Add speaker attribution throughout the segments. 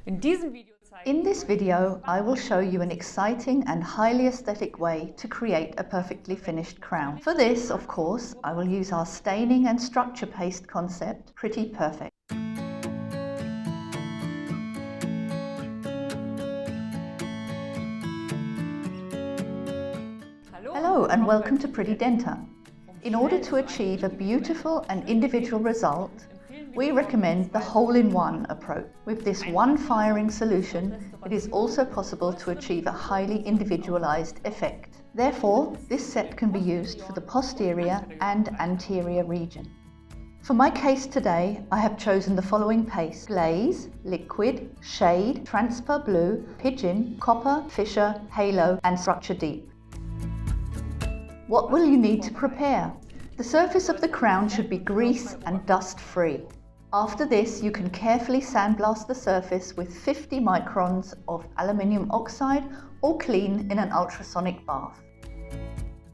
Speaker 1: In this video, I will show you an exciting and highly aesthetic way to create a perfectly finished crown. For this, of course, I will use our staining and structure paste concept, Pretty Perfect. Hello and welcome to Pritidenta. In order to achieve a beautiful and individual result, we recommend the hole-in-one approach. With this one firing solution, it is also possible to achieve a highly individualized effect. Therefore, this set can be used for the posterior and anterior region. For my case today, I have chosen the following paste: glaze, liquid, shade, transpa-blue, pigeon, copper, fissure, halo, and structure deep. What will you need to prepare? The surface of the crown should be grease and dust free. After this, you can carefully sandblast the surface with 50 microns of aluminium oxide or clean in an ultrasonic bath.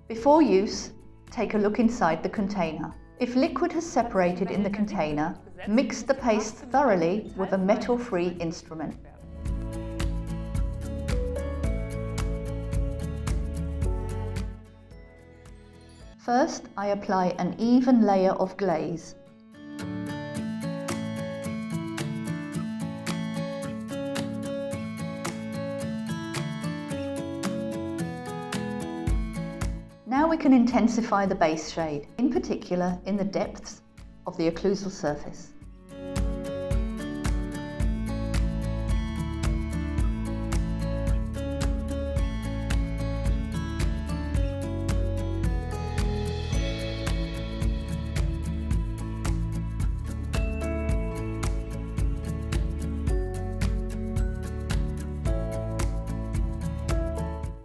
Speaker 1: Before use, take a look inside the container. If liquid has separated in the container, mix the paste thoroughly with a metal-free instrument. First, I apply an even layer of glaze. Now we can intensify the base shade, in particular in the depths of the occlusal surface.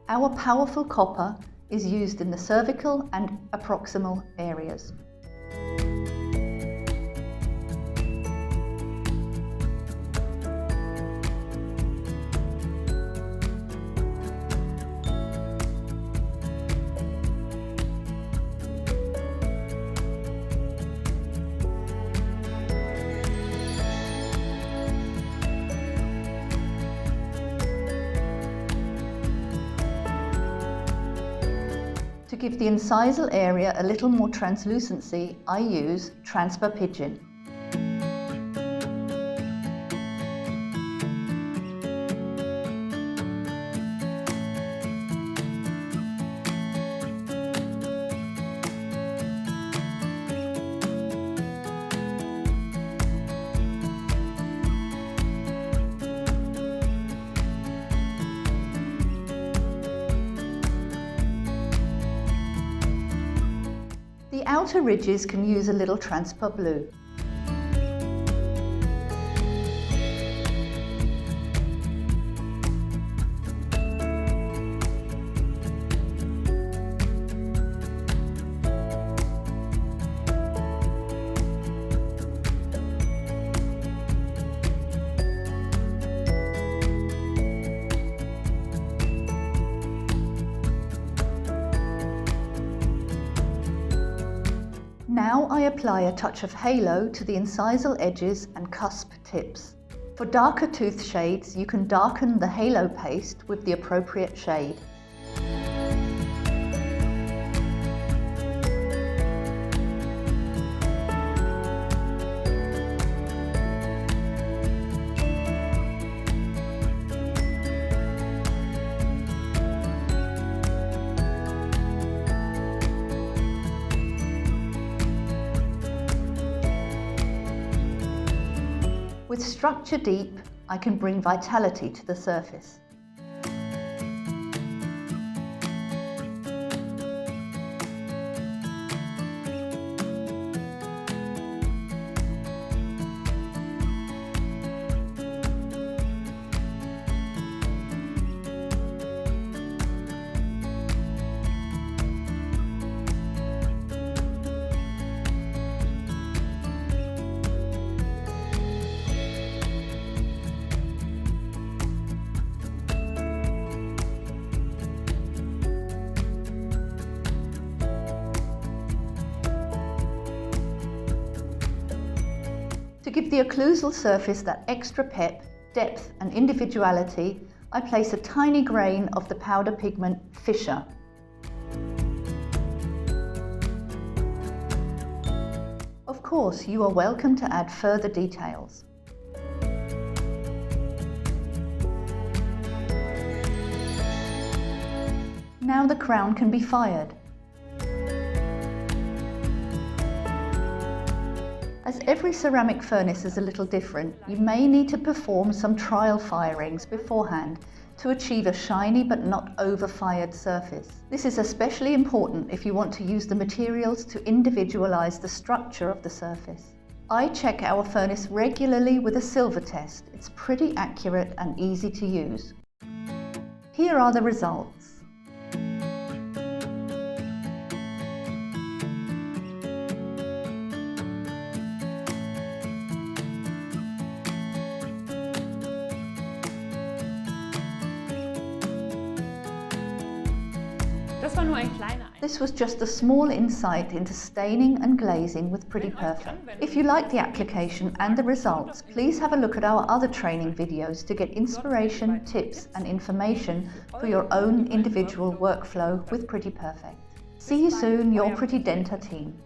Speaker 1: Our powerful copper is used in the cervical and approximal areas. To give the incisal area a little more translucency, I use transpa-pigeon. The outer ridges can use a little transpa-blue. Now I apply a touch of halo to the incisal edges and cusp tips. For darker tooth shades, you can darken the halo paste with the appropriate shade. With structure deep, I can bring vitality to the surface. To give the occlusal surface that extra pep, depth and individuality, I place a tiny grain of the powder pigment Fissure. Of course, you are welcome to add further details. Now the crown can be fired. As every ceramic furnace is a little different, you may need to perform some trial firings beforehand to achieve a shiny but not over-fired surface. This is especially important if you want to use the materials to individualize the structure of the surface. I check our furnace regularly with a silver test. It's pretty accurate and easy to use. Here are the results. This was just a small insight into staining and glazing with Pritidenta. If you like the application and the results, please have a look at our other training videos to get inspiration, tips and information for your own individual workflow with Pritidenta. See you soon, your Pritidenta team.